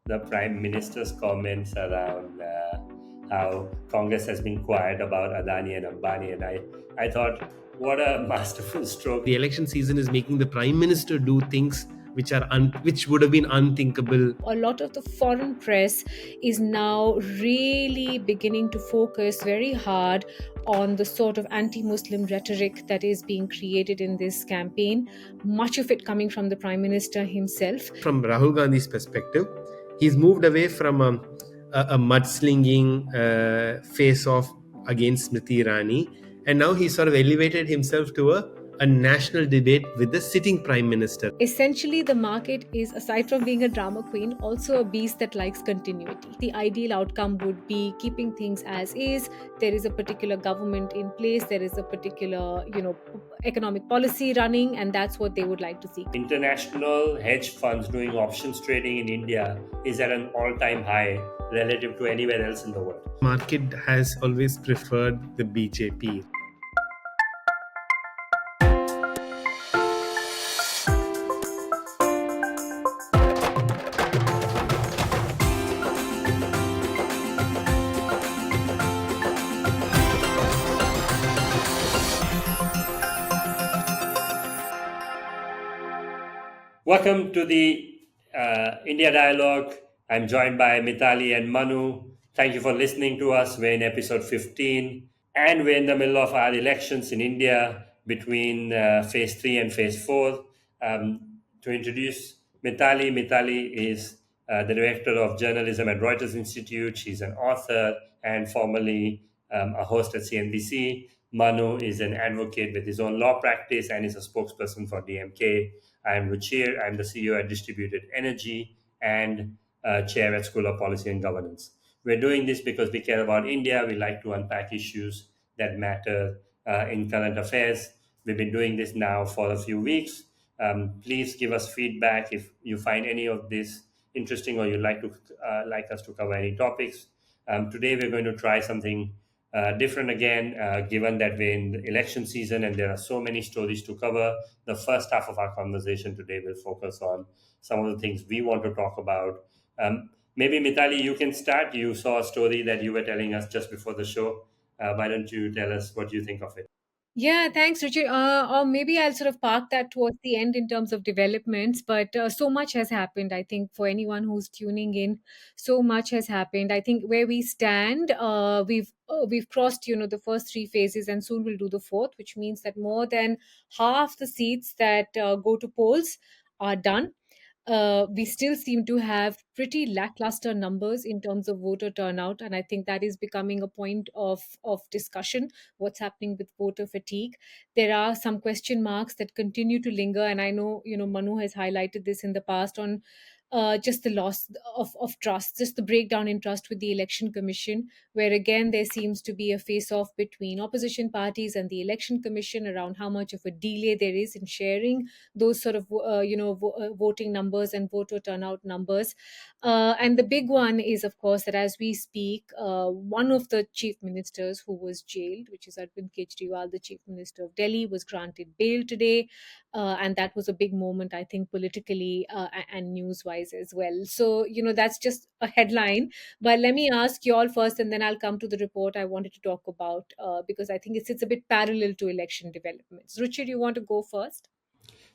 the Prime Minister's comments around how Congress has been quiet about Adani and Ambani, and I thought, what a masterful stroke. The election season is making the prime minister do things which would have been unthinkable. A lot of the foreign press is now really beginning to focus very hard on the sort of anti-Muslim rhetoric that is being created in this campaign, much of it coming from the Prime Minister himself. From Rahul Gandhi's perspective, he's moved away from a mudslinging face-off against Smriti Irani, and now he's sort of elevated himself to a national debate with the sitting prime minister. Essentially, the market is, aside from being a drama queen, also a beast that likes continuity. The ideal outcome would be keeping things as is. There is a particular government in place, there is a particular, economic policy running, and that's what they would like to see. International hedge funds doing options trading in India is at an all-time high relative to anywhere else in the world. Market has always preferred the BJP. Welcome to the India Dialogue. I'm joined by Mitali and Manu. Thank you for listening to us. We're in episode 15, and we're in the middle of our elections in India between phase 3 and phase 4. To introduce Mitali is the director of journalism at Reuters Institute. She's an author and formerly a host at CNBC. Manu is an advocate with his own law practice and is a spokesperson for DMK. I'm Ruchir. I'm the CEO at Distributed Energy and chair at School of Policy and Governance. We're doing this because we care about India. We like to unpack issues that matter in current affairs. We've been doing this now for a few weeks. Please give us feedback if you find any of this interesting or you'd like us to cover any topics. Today we're going to try something different again, given that we're in the election season and there are so many stories to cover. The first half of our conversation today will focus on some of the things we want to talk about. Maybe Mitali, you can start. You saw a story that you were telling us just before the show. Why don't you tell us what you think of it? Yeah, thanks, Richard. Or maybe I'll sort of park that towards the end in terms of developments. But so much has happened. I think for anyone who's tuning in, so much has happened. I think where we stand, we've crossed, the first three phases, and soon we'll do the fourth, which means that more than half the seats that go to polls are done. We still seem to have pretty lackluster numbers in terms of voter turnout, and I think that is becoming a point of discussion. What's happening with voter fatigue? There are some question marks that continue to linger, and I know Manu has highlighted this in the past on just the loss of trust, just the breakdown in trust with the election commission, where again there seems to be a face-off between opposition parties and the election commission around how much of a delay there is in sharing those sort of voting numbers and voter turnout numbers. And the big one is, of course, that as we speak, one of the chief ministers who was jailed, which is Arvind Kejriwal, the chief minister of Delhi, was granted bail today. And that was a big moment, I think, politically and news-wise as well. So, that's just a headline. But let me ask you all first, and then I'll come to the report I wanted to talk about, because I think it's a bit parallel to election developments. Ruchir, you want to go first?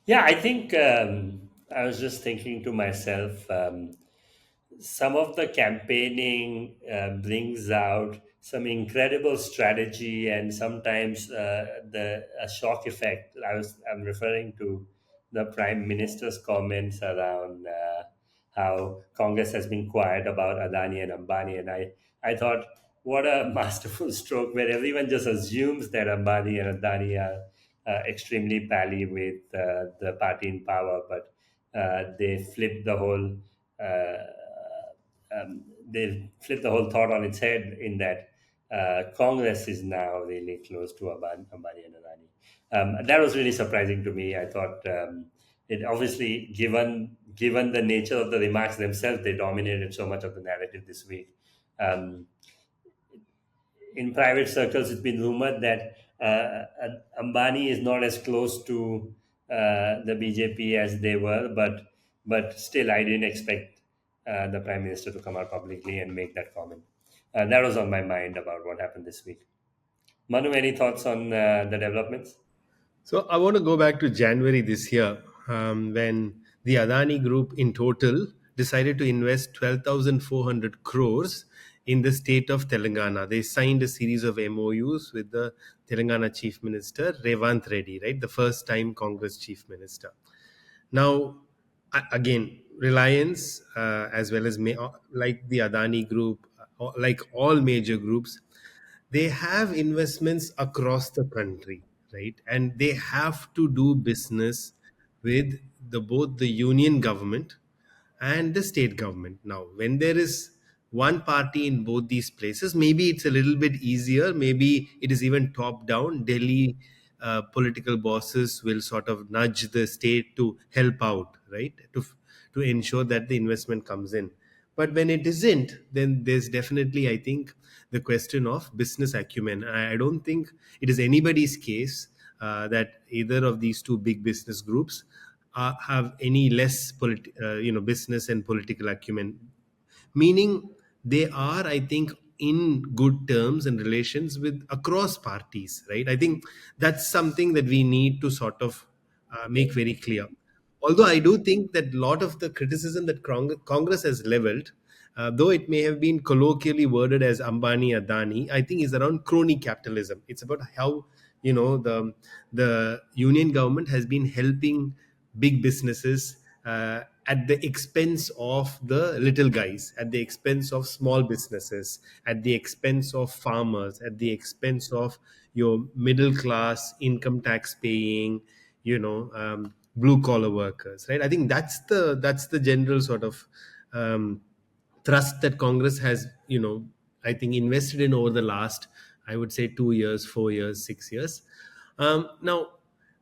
Yeah, I think I was just thinking to myself, some of the campaigning brings out some incredible strategy and sometimes the a shock effect. I'm referring to the Prime Minister's comments around how Congress has been quiet about Adani and Ambani, and I thought, what a masterful stroke where everyone just assumes that Ambani and Adani are extremely pally with the party in power, but they flip the whole. They flip the whole thought on its head in that Congress is now really close to Ambani and Adani. That was really surprising to me. I thought it obviously, given the nature of the remarks themselves, they dominated so much of the narrative this week. In private circles, it's been rumored that Ambani is not as close to the BJP as they were, but still, I didn't expect the Prime Minister to come out publicly and make that comment. That was on my mind about what happened this week. Manu, any thoughts on the developments? So I want to go back to January this year, when the Adani Group in total decided to invest 12,400 crores in the state of Telangana. They signed a series of MOUs with the Telangana Chief Minister, Revant Reddy, right? The first time Congress Chief Minister. Now, again, Reliance, as well as like the Adani Group, like all major groups, they have investments across the country, right? And they have to do business with both the union government and the state government. Now, when there is one party in both these places, maybe it's a little bit easier. Maybe it is even top down. Delhi political bosses will sort of nudge the state to help out, right? To ensure that the investment comes in. But when it isn't, then there's definitely, I think, the question of business acumen. I don't think it is anybody's case that either of these two big business groups have any less business and political acumen, meaning they are, I think, in good terms and relations with across parties, right? I think that's something that we need to sort of make very clear. Although I do think that a lot of the criticism that Congress has leveled, though it may have been colloquially worded as Ambani Adani, I think is around crony capitalism. It's about how, the union government has been helping big businesses at the expense of the little guys, at the expense of small businesses, at the expense of farmers, at the expense of your middle class income tax paying, blue collar workers, right? I think that's the general sort of um, thrust that Congress has, I think, invested in over the last, I would say, 2 years, 4 years, 6 years. Now,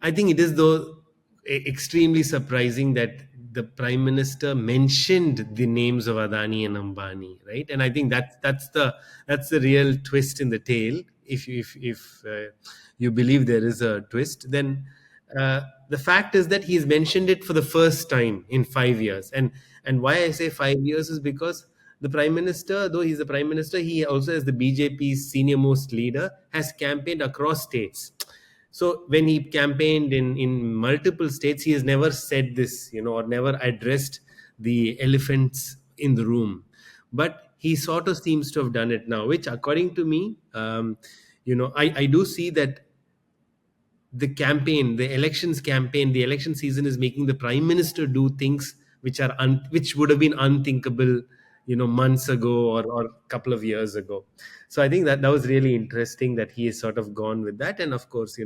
I think it is though extremely surprising that the Prime Minister mentioned the names of Adani and Ambani, right? And I think that's the real twist in the tale. If you believe there is a twist, then the fact is that he's mentioned it for the first time in 5 years. And why I say 5 years is because the Prime Minister, though he's the Prime Minister, he also, as the BJP's senior most leader, has campaigned across states. So when he campaigned in multiple states, he has never said this, or never addressed the elephants in the room. But he sort of seems to have done it now, which, according to me, I do see that the elections campaign, the election season is making the Prime Minister do things which would have been unthinkable, months ago or a couple of years ago. So I think that was really interesting that he has sort of gone with that. And of course,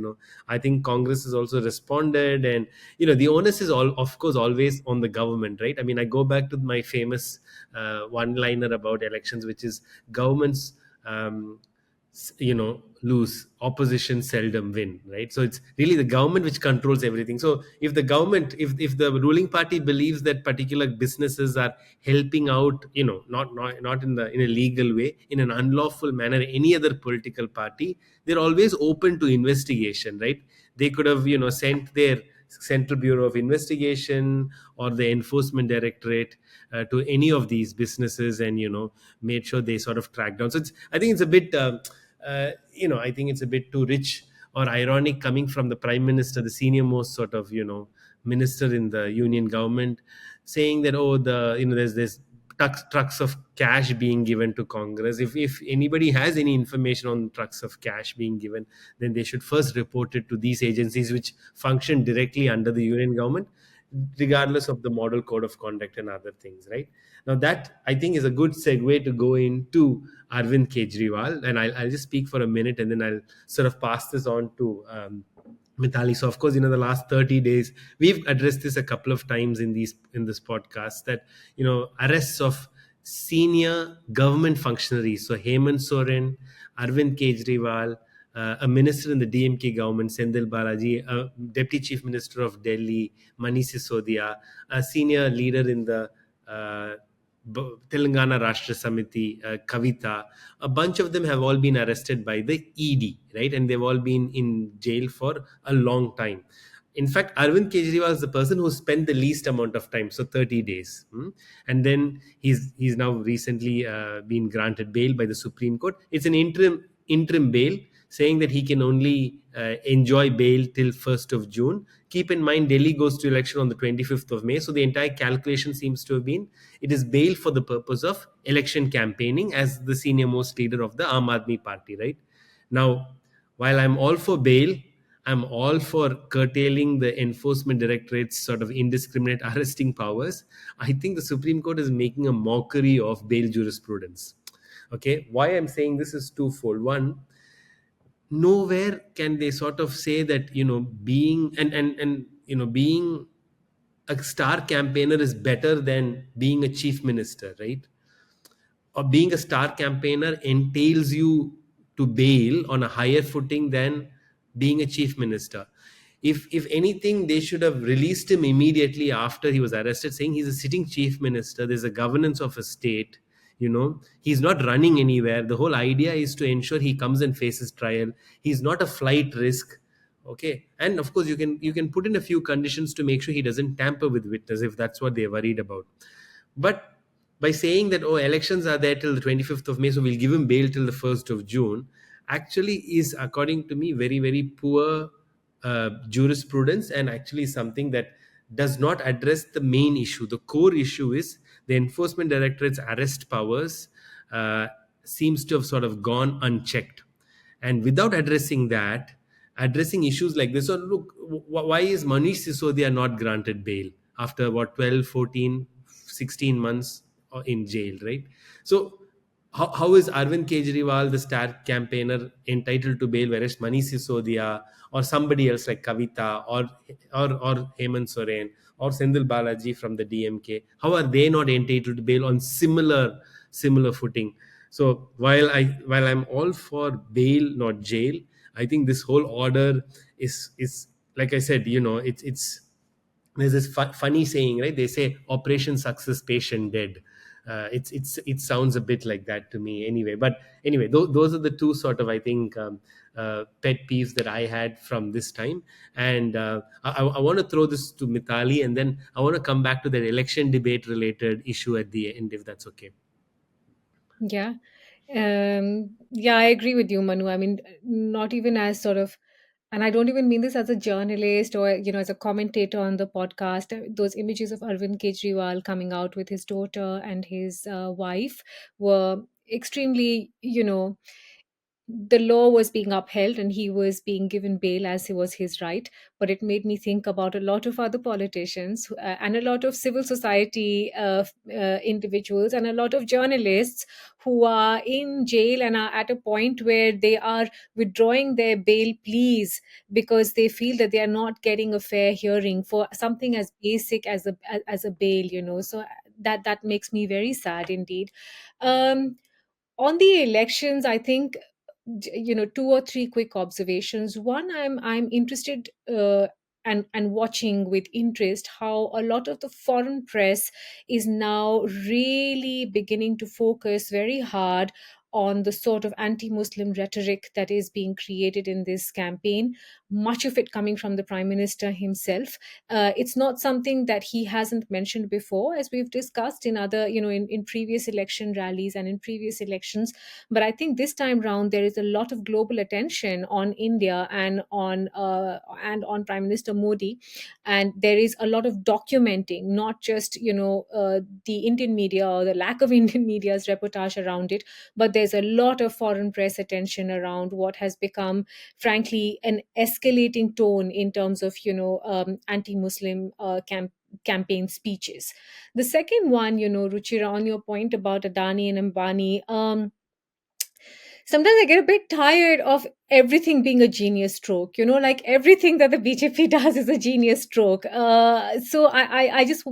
I think Congress has also responded, and the onus is all, of course, always on the government, right? I mean, I go back to my famous one liner about elections, which is governments lose, opposition seldom win, right? So it's really the government which controls everything. So if the government, if the ruling party believes that particular businesses are helping out, not in a legal way, in an unlawful manner, any other political party, they're always open to investigation, right? They could have sent their Central Bureau of Investigation or the Enforcement Directorate to any of these businesses, and made sure they sort of track down. So I think it's a bit I think it's a bit too rich or ironic coming from the Prime Minister, the senior most sort of minister in the union government, saying that, oh, there's trucks of cash being given to Congress. If anybody has any information on trucks of cash being given, then they should first report it to these agencies which function directly under the union government, regardless of the model code of conduct and other things, right? Now, that I think is a good segue to go into Arvind Kejriwal, and I'll just speak for a minute, and then I'll sort of pass this on to Mitali. So, of course, the last 30 days, we've addressed this a couple of times in this podcast, that arrests of senior government functionaries. So, Hemant Soren, Arvind Kejriwal, a minister in the DMK government, Sendil Balaji, a deputy chief minister of Delhi, Manish Sisodia, a senior leader in the Telangana Rashtra Samiti, Kavita. A bunch of them have all been arrested by the ED, right? And they've all been in jail for a long time. In fact, Arvind Kejriwal is the person who spent the least amount of time, so 30 days. And then he's now recently been granted bail by the Supreme Court. It's an interim bail, saying that he can only enjoy bail till 1st of June. Keep in mind, Delhi goes to election on the 25th of May, so the entire calculation seems to have been it is bail for the purpose of election campaigning as the senior most leader of the Aam Aadmi Party, right? Now, while I'm all for bail, I'm all for curtailing the enforcement directorate's sort of indiscriminate arresting powers. I think the Supreme Court is making a mockery of bail jurisprudence. Okay, why I'm saying this is twofold. One, nowhere can they sort of say that being and being a star campaigner is better than being a chief minister, right? Or being a star campaigner entails you to bail on a higher footing than being a chief minister. If anything, they should have released him immediately after he was arrested, saying he's a sitting chief minister. There's a governance of a state. He's not running anywhere. The whole idea is to ensure he comes and faces trial. He's not a flight risk. Okay, and of course you can put in a few conditions to make sure he doesn't tamper with witness if that's what they're worried about. But by saying that, oh, elections are there till the 25th of May, so we'll give him bail till the 1st of June, actually is, according to me, very, very poor jurisprudence, and actually something that does not address the main issue. The core issue is the Enforcement Directorate's arrest powers uh, seems to have sort of gone unchecked. And without addressing that, addressing issues like this, so look, why is Manish Sisodia not granted bail after what, 12, 14, 16 months in jail, right? So how is Arvind Kejriwal, the star campaigner, entitled to bail, whereas Manish Sisodia or somebody else like Kavita or Hemant Soren or Sendil Balaji from the DMK, how are they not entitled to bail on similar footing? So while I'm all for bail, not jail, I think this whole order is like I said, it's there's this funny saying, right? They say operation success, patient dead. It sounds a bit like that to me anyway. But anyway, those are the two sort of, I think, pet peeves that I had from this time. And I want to throw this to Mitali, and then I want to come back to that election debate related issue at the end, if that's okay. Yeah. Yeah, I agree with you, Manu. I mean, not even as sort of, and I don't even mean this as a journalist or, as a commentator on the podcast. Those images of Arvind Kejriwal coming out with his daughter and his wife were extremely, the law was being upheld and he was being given bail as it was his right. But it made me think about a lot of other politicians and a lot of civil society individuals and a lot of journalists who are in jail and are at a point where they are withdrawing their bail pleas because they feel that they are not getting a fair hearing for something as basic as a bail. So that makes me very sad indeed. um, on the elections, I think, two or three quick observations. One, I'm interested and watching with interest how a lot of the foreign press is now really beginning to focus very hard on the sort of anti-Muslim rhetoric that is being created in this campaign, much of it coming from the prime minister himself. It's not something that he hasn't mentioned before, as we've discussed in other, in previous election rallies and in previous elections. But I think this time round there is a lot of global attention on India and on Prime Minister Modi, and there is a lot of documenting, not just the Indian media or the lack of Indian media's reportage around it, but there's a lot of foreign press attention around what has become, frankly, an escalating tone in terms of anti-Muslim campaign speeches. The second one, Ruchira, on your point about Adani and Ambani, sometimes I get a bit tired of everything being a genius stroke. Like everything that the BJP does is a genius stroke. So I just,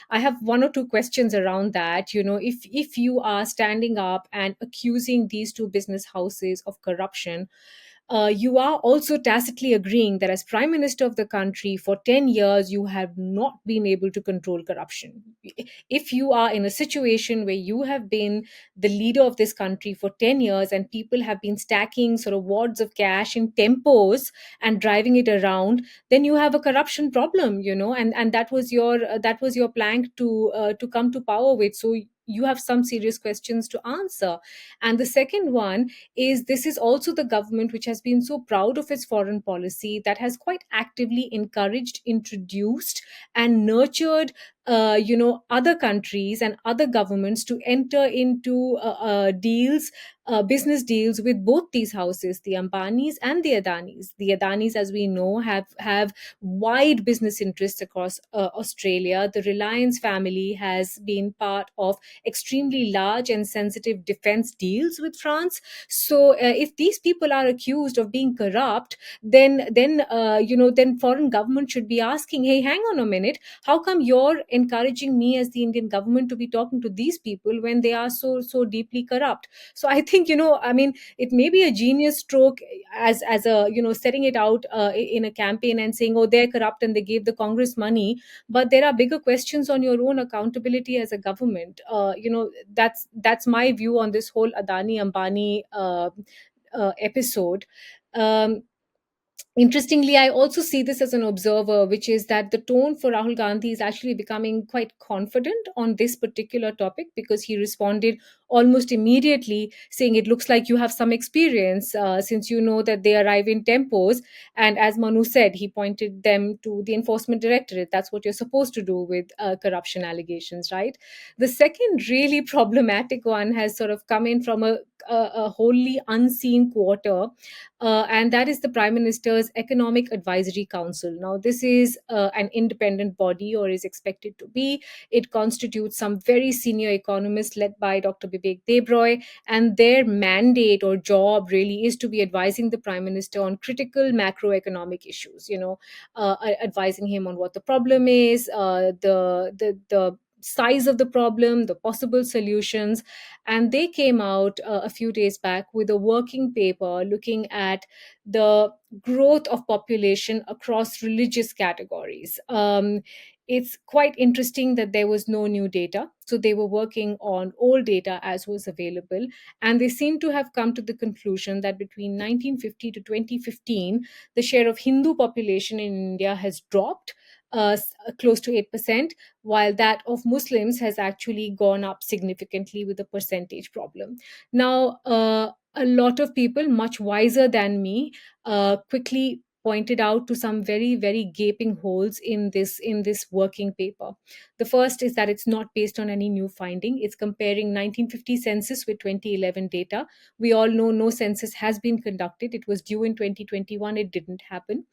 I have one or two questions around that. If you are standing up and accusing these two business houses of corruption, you are also tacitly agreeing that as prime minister of the country for 10 years, you have not been able to control corruption. If you are in a situation where you have been the leader of this country for 10 years and people have been stacking sort of wads of cash in tempos and driving it around, then you have a corruption problem, and that was your plank to come to power with. So you have some serious questions to answer. And the second one is, this is also the government which has been so proud of its foreign policy, that has quite actively encouraged, introduced, and nurtured other countries and other governments to enter into business deals with both these houses, the Ambanis and the Adanis. The Adanis, as we know, have wide business interests across Australia. The Reliance family has been part of extremely large and sensitive defense deals with France. So if these people are accused of being corrupt, then foreign government should be asking, hey, hang on a minute, how come you're encouraging me as the Indian government to be talking to these people when they are so deeply corrupt? So I think, I mean, it may be a genius stroke as a, setting it out in a campaign and saying, oh, they're corrupt and they gave the Congress money, but there are bigger questions on your own accountability as a government. That's my view on this whole Adani Ambani episode. um, Interestingly, I also see this as an observer, which is that the tone for Rahul Gandhi is actually becoming quite confident on this particular topic, because he responded almost immediately saying, it looks like you have some experience, since you know that they arrive in tempos. And as Manu said, he pointed them to the Enforcement Directorate. That's what you're supposed to do with corruption allegations, right? The second really problematic one has sort of come in from a wholly unseen quarter, and that is the Prime Minister's Economic Advisory Council. Now, this is an independent body, or is expected to be. It constitutes some very senior economists led by Dr. Vivek Debroy, and their mandate or job really is to be advising the Prime Minister on critical macroeconomic issues. Advising him on what the problem is, the size of the problem, the possible solutions. And they came out a few days back with a working paper looking at the growth of population across religious categories. It's quite interesting that there was no new data. So they were working on old data as was available. And they seem to have come to the conclusion that between 1950 to 2015, the share of Hindu population in India has dropped close to 8%, while that of Muslims has actually gone up significantly, with a percentage problem. Now, a lot of people, much wiser than me, quickly pointed out to some very, very gaping holes in this working paper. The first is that it's not based on any new finding. It's comparing 1950 census with 2011 data. We all know no census has been conducted. It was due in 2021. It didn't happen.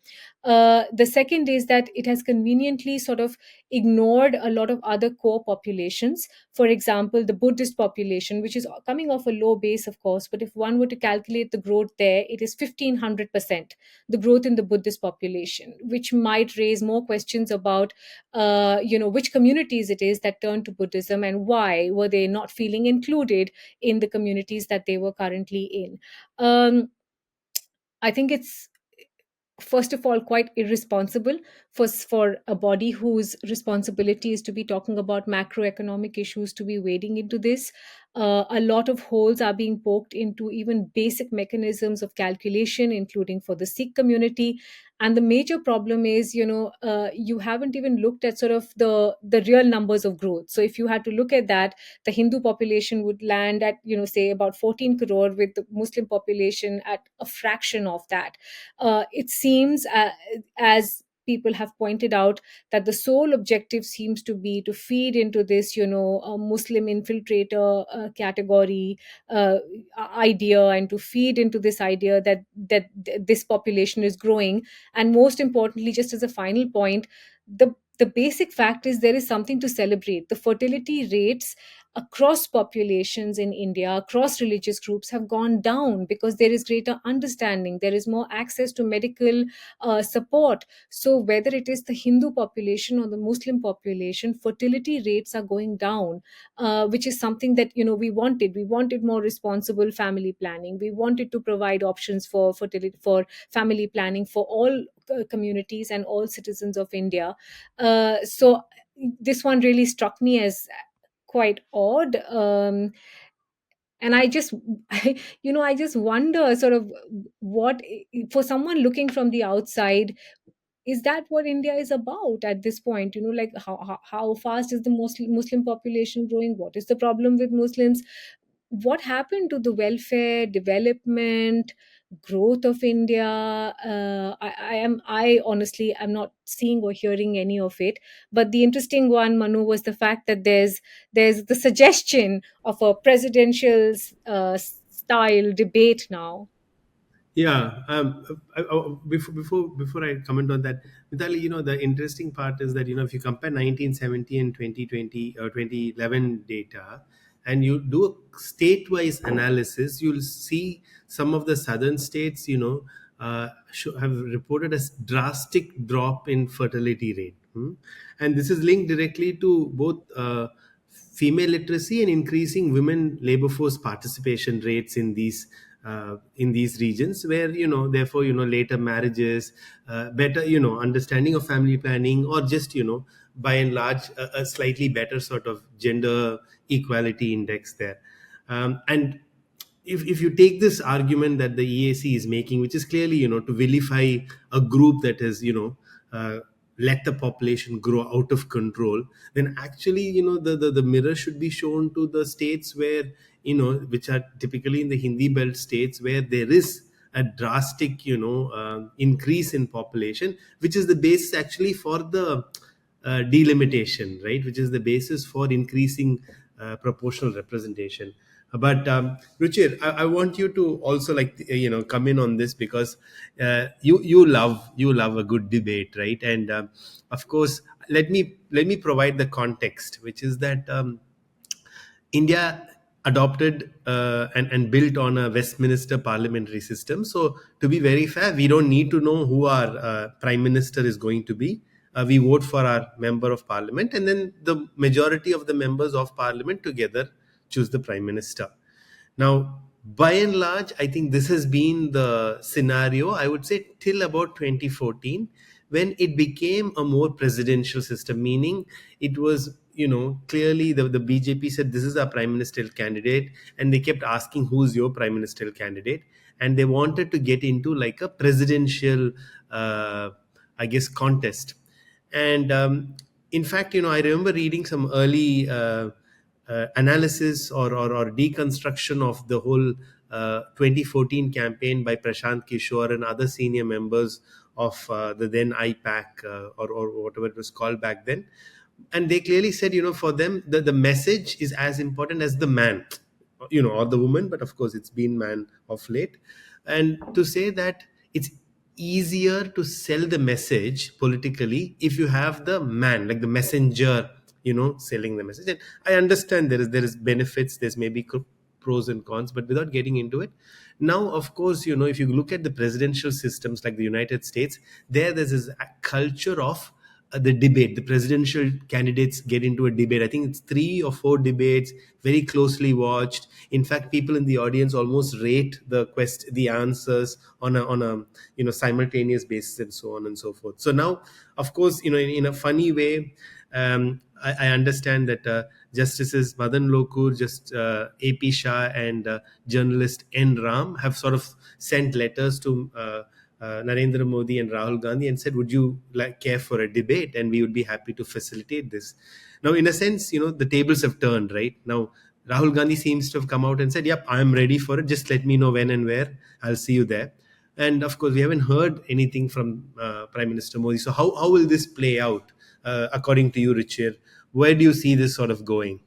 The second is that it has conveniently sort of ignored a lot of other core populations. For example, the Buddhist population, which is coming off a low base, of course, but if one were to calculate the growth there, it is 1500%, the growth in the Buddhist population, which might raise more questions about, which communities it is that turn to Buddhism, and why were they not feeling included in the communities that they were currently in. I think it's, first of all, quite irresponsible for a body whose responsibility is to be talking about macroeconomic issues to be wading into this. A lot of holes are being poked into even basic mechanisms of calculation, including for the Sikh community. And the major problem is, you haven't even looked at sort of the real numbers of growth. So if you had to look at that, the Hindu population would land at, say about 14 crore, with the Muslim population at a fraction of that. It seems, as people have pointed out, that the sole objective seems to be to feed into this, Muslim infiltrator category idea, and to feed into this idea that this population is growing. And most importantly, just as a final point, the basic fact is there is something to celebrate. The fertility rates across populations in India, across religious groups, have gone down because there is greater understanding, there is more access to medical support. So whether it is the Hindu population or the Muslim population, fertility rates are going down, which is something that we wanted more responsible family planning. We wanted to provide options for fertility, for family planning for all communities and all citizens of India. So this one really struck me as quite odd. And I just I just wonder, sort of, what, for someone looking from the outside, is that what India is about at this point? Like, how fast is the Muslim population growing? What is the problem with Muslims? What happened to the welfare, development, growth of India? I honestly am not seeing or hearing any of it. But the interesting one, Manu, was the fact that there's the suggestion of a presidential style debate now. Yeah. Before I comment on that, Mitali, the interesting part is that if you compare 1970 and 2020 or 2011 data, and you do a state-wise analysis, you'll see some of the southern states, have reported a drastic drop in fertility rate. And this is linked directly to both female literacy and increasing women labor force participation rates in these regions, where therefore later marriages, better understanding of family planning, or just by and large a slightly better sort of gender equality index there. And if you take this argument that the EAC is making, which is clearly to vilify a group that has let the population grow out of control, then actually the mirror should be shown to the states where which are typically in the Hindi belt states, where there is a drastic increase in population, which is the basis actually for the delimitation, right, which is the basis for increasing proportional representation. But Ruchir, I want you to also, like, come in on this, because you love a good debate, right? And of course, let me provide the context, which is that India adopted and built on a Westminster parliamentary system. So, to be very fair, we don't need to know who our prime minister is going to be. We vote for our member of parliament, and then the majority of the members of parliament together choose the prime minister. Now, by and large, I think this has been the scenario, I would say, till about 2014, when it became a more presidential system, meaning it was, clearly the BJP said, this is our prime ministerial candidate, and they kept asking, who's your prime ministerial candidate? And they wanted to get into like a presidential, I guess, contest. And in fact, I remember reading some early analysis or deconstruction of the whole 2014 campaign by Prashant Kishore and other senior members of the then IPAC, or whatever it was called back then. And they clearly said, for them, the message is as important as the man, or the woman, but of course it's been man of late. And to say that it's easier to sell the message politically if you have the man, like the messenger, selling the message. And I understand there is benefits, there's maybe pros and cons, but without getting into it, now of course, if you look at the presidential systems like the United States, there's this culture of the debate. The presidential candidates get into a debate. I think it's 3 or 4 debates, very closely watched. In fact, people in the audience almost rate the answers on a simultaneous basis, and so on and so forth. So now, of course, in a funny way, I understand that Justices Madan Lokur, just AP Shah, and journalist N. Ram have sort of sent letters to Narendra Modi and Rahul Gandhi and said, would you care for a debate? And we would be happy to facilitate this. Now, in a sense, the tables have turned, right? Now, Rahul Gandhi seems to have come out and said, yep, I'm ready for it. Just let me know when and where. I'll see you there. And of course, we haven't heard anything from Prime Minister Modi. So how will this play out, according to you, Richard? Where do you see this sort of going?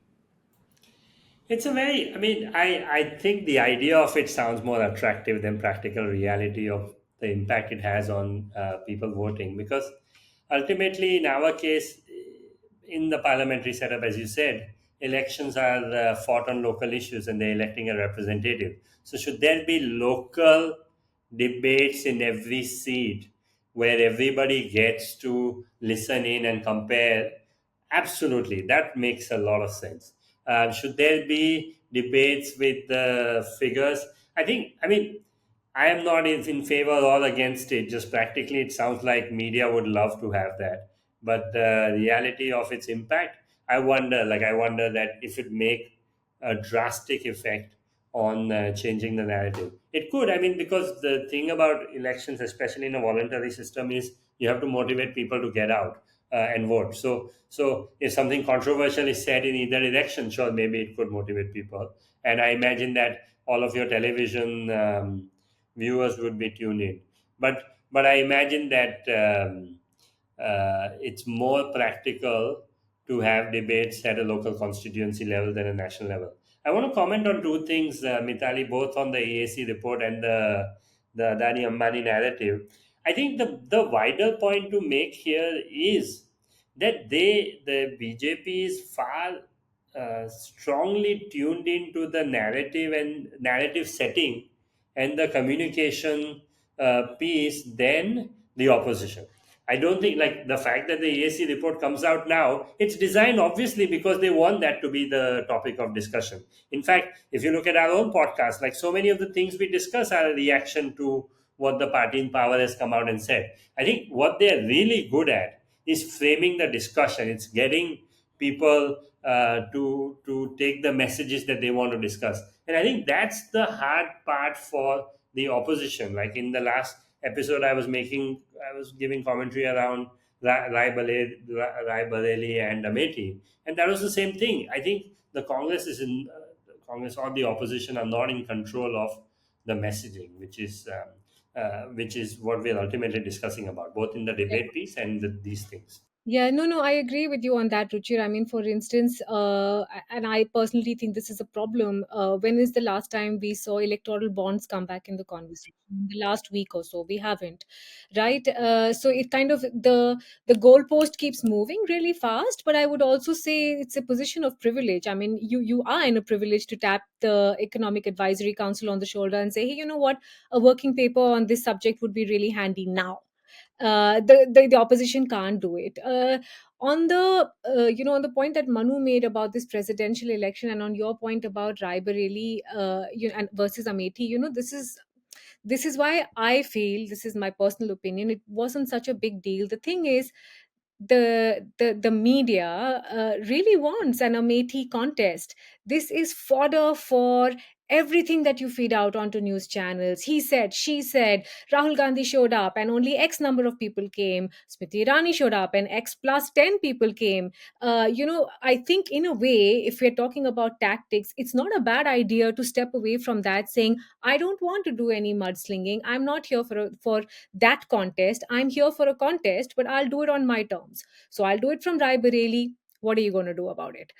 It's a very, I mean, I think the idea of it sounds more attractive than practical reality of the impact it has on people voting. Because ultimately, in our case, in the parliamentary setup, as you said, elections are fought on local issues and they're electing a representative. So should there be local debates in every seat where everybody gets to listen in and compare? Absolutely, that makes a lot of sense. Should there be debates with figures? I mean, I am not in favor or against it. Just practically, it sounds like media would love to have that. But the reality of its impact, I wonder that if it make a drastic effect on changing the narrative. It could, I mean, because the thing about elections, especially in a voluntary system, is you have to motivate people to get out and vote. So if something controversial is said in either election, sure, maybe it could motivate people. And I imagine that all of your television viewers would be tuned in. But I imagine that it's more practical to have debates at a local constituency level than a national level. I want to comment on two things, Mitali, both on the AAC report and the Adani Ambani narrative. I think the wider point to make here is that the BJP is far strongly tuned into the narrative and narrative setting and the communication piece than the opposition. I don't think, like, the fact that the EAC report comes out now, it's designed obviously because they want that to be the topic of discussion. In fact, if you look at our own podcast, like, so many of the things we discuss are a reaction to what the party in power has come out and said. I think what they're really good at is framing the discussion. It's getting people to take the messages that they want to discuss. And I think that's the hard part for the opposition. Like in the last episode, I was giving commentary around Rai Bareli and Amethi, and that was the same thing. I think the Congress is in Congress or the opposition are not in control of the messaging, which is what we're ultimately discussing about, both in the debate piece and these things. Yeah, no, no, I agree with you on that, Ruchir. I mean, for instance, and I personally think this is a problem. When is the last time we saw electoral bonds come back in the conversation? In the last week or so, we haven't, right? So it kind of the goalpost keeps moving really fast. But I would also say it's a position of privilege. I mean, you are in a privilege to tap the Economic Advisory Council on the shoulder and say, hey, you know what, a working paper on this subject would be really handy now. The opposition can't do it. On the on the point that Manu made about this presidential election, and on your point about Rai Bareli and versus Amethi, this is why I feel, this is my personal opinion, it wasn't such a big deal. The thing is, the media really wants an Amethi contest. This is fodder for everything that you feed out onto news channels. He said, she said, Rahul Gandhi showed up and only X number of people came. Smriti Irani showed up and X plus 10 people came. I think in a way, if we're talking about tactics, it's not a bad idea to step away from that, saying, I don't want to do any mudslinging. I'm not here for that contest. I'm here for a contest, but I'll do it on my terms. So I'll do it from Rai Bareli. What are you going to do about it?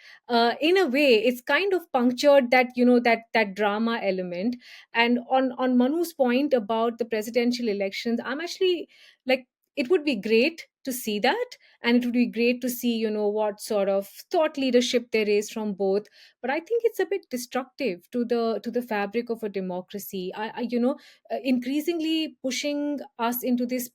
In a way, it's kind of punctured that, that drama element. And on Manu's point about the presidential elections, I'm actually like, it would be great to see that, and it would be great to see, what sort of thought leadership there is from both. But I think it's a bit destructive to the fabric of a democracy. Increasingly pushing us into this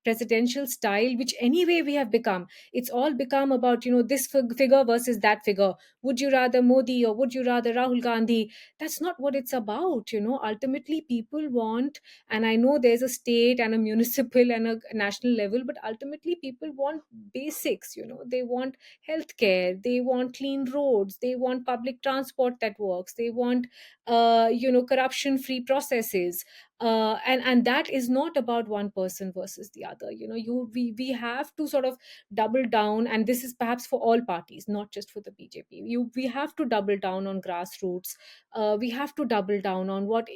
presidential style, which anyway we have become. It's all become about, this figure versus that figure. Would you rather Modi or would you rather Rahul Gandhi? That's not what it's about. Ultimately, people want, and I know there's a state and a municipal and a national level, but ultimately people want basics. They want healthcare, they want clean roads, they want public transport that works, they want corruption free processes. And that is not about one person versus the other. We have to sort of double down, and this is perhaps for all parties, not just for the BJP. We have to double down on grassroots. We have to double down on what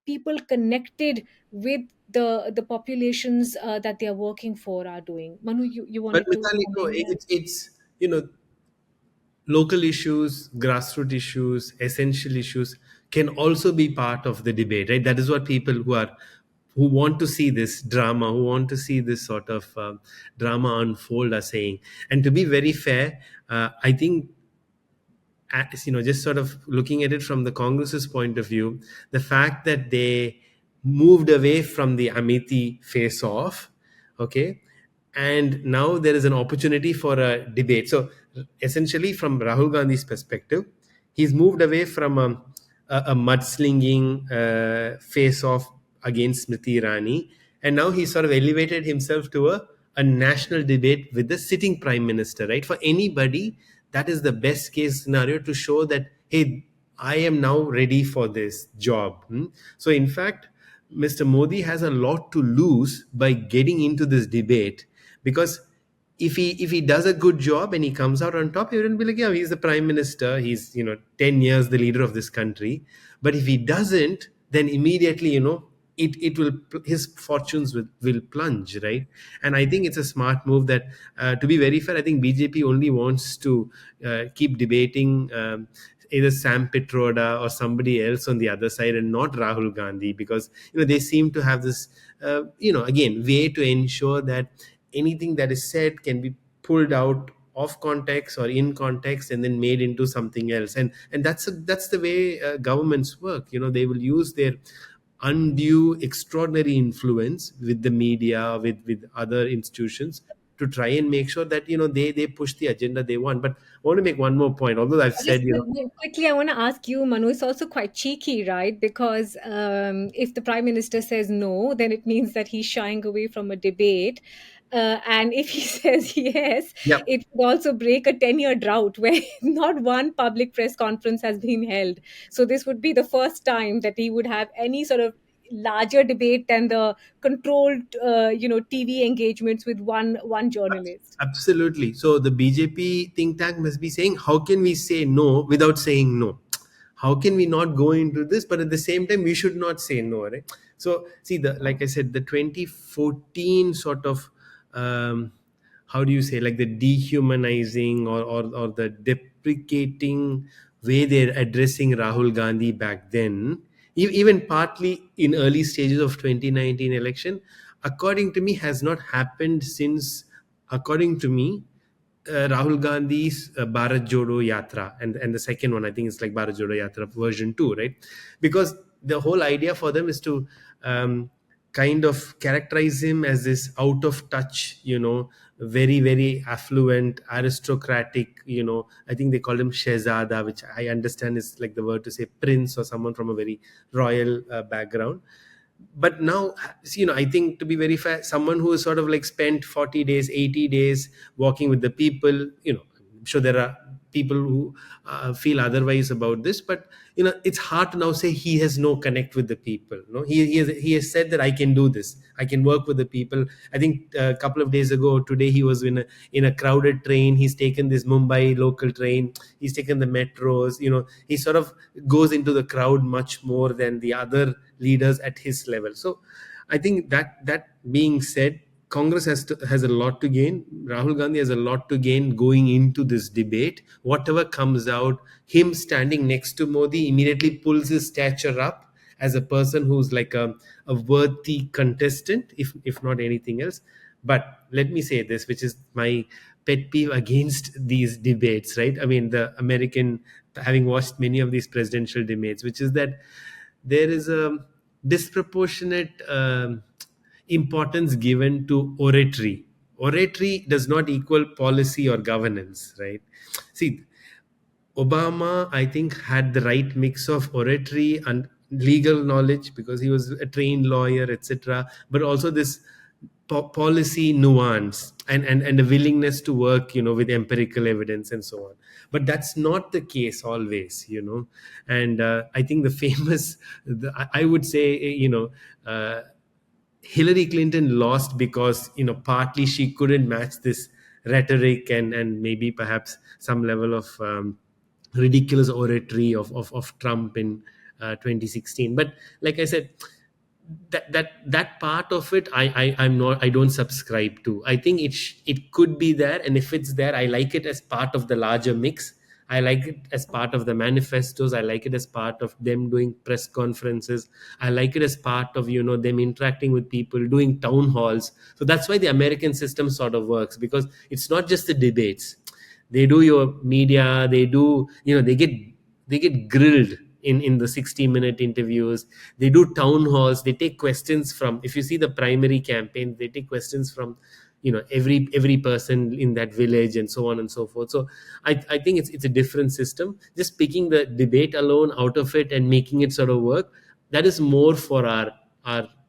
people connected with the populations that they are working for are doing. Manu, you But wanted to Mitali, no, comment? it's local issues, grassroots issues, essential issues can also be part of the debate, right? That is what people who want to see this drama, who want to see this sort of drama unfold are saying. And to be very fair, I think just sort of looking at it from the Congress's point of view, the fact that they moved away from the Amity face off, okay, and now there is an opportunity for a debate. So essentially, from Rahul Gandhi's perspective, he's moved away from a mudslinging face off against Smriti Irani, and now he's sort of elevated himself to a national debate with the sitting prime minister, right? For anybody, that is the best case scenario to show that, hey, I am now ready for this job. So, in fact, Mr. Modi has a lot to lose by getting into this debate, because if he does a good job and he comes out on top, everyone will be like, yeah, he's the prime minister, he's 10 years the leader of this country. But if he doesn't, then immediately it will, his fortunes will plunge, right? And I think it's a smart move that, to be very fair, I think BJP only wants to keep debating either Sam Pitroda or somebody else on the other side, and not Rahul Gandhi, because they seem to have this again, way to ensure that anything that is said can be pulled out of context or in context and then made into something else. And that's the way governments work. They will use their undue extraordinary influence with the media, with other institutions, to try and make sure that they push the agenda they want. But I want to make one more point, although I've said Listen, quickly, I want to ask you, Manu, it's also quite cheeky, right? Because if the prime minister says no, then it means that he's shying away from a debate. And if he says yes, yeah. it would also break a 10-year drought where not one public press conference has been held. So this would be the first time that he would have any sort of larger debate than the controlled, TV engagements with one journalist. Absolutely. So the BJP think tank must be saying, how can we say no without saying no? How can we not go into this, but at the same time we should not say no, right? So see, like I said, the 2014 sort of how do you say, like the dehumanizing or the deprecating way they're addressing Rahul Gandhi back then, even partly in early stages of 2019 election, according to me, has not happened since, according to me, Rahul Gandhi's Bharat Jodo Yatra, and the second one I think is like Bharat Jodo Yatra version 2, right? Because the whole idea for them is to kind of characterize him as this out of touch, very very affluent, aristocratic. I think they call him Shehzada, which I understand is like the word to say prince or someone from a very royal background. But now, I think, to be very fair, someone who has sort of like spent 40 days, 80 days walking with the people, I'm sure there are people who feel otherwise about this, but it's hard to now say he has no connect with the people. He has said that I can do this, I can work with the people. I think a couple of days ago, today, he was in a crowded train. He's taken this Mumbai local train, he's taken the metros. He sort of goes into the crowd much more than the other leaders at his level. So I think that being said, Congress has a lot to gain. Rahul Gandhi has a lot to gain going into this debate. Whatever comes out, him standing next to Modi immediately pulls his stature up as a person who's like a worthy contestant, if not anything else. But let me say this, which is my pet peeve against these debates, right? I mean, the American, having watched many of these presidential debates, which is that there is a disproportionate importance given to oratory. Oratory does not equal policy or governance, right? See, Obama, I think, had the right mix of oratory and legal knowledge because he was a trained lawyer, etc. But also this policy nuance and a willingness to work, with empirical evidence and so on. But that's not the case always, And I think the famous, I would say, Hillary Clinton lost because, partly she couldn't match this rhetoric and maybe perhaps some level of ridiculous oratory of Trump in 2016. But like I said, that part of it, I don't subscribe to. I think it could be there, and if it's there, I like it as part of the larger mix. I like it as part of the manifestos. I like it as part of them doing press conferences. I like it as part of them interacting with people, doing town halls. So that's why the American system sort of works, because it's not just the debates. They do your media. They do, they get grilled in the 60-minute interviews. They do town halls. They take questions from, if you see the primary campaign, they take questions from every person in that village, and so on and so forth. So I think it's a different system. Just picking the debate alone out of it and making it sort of work, that is more for our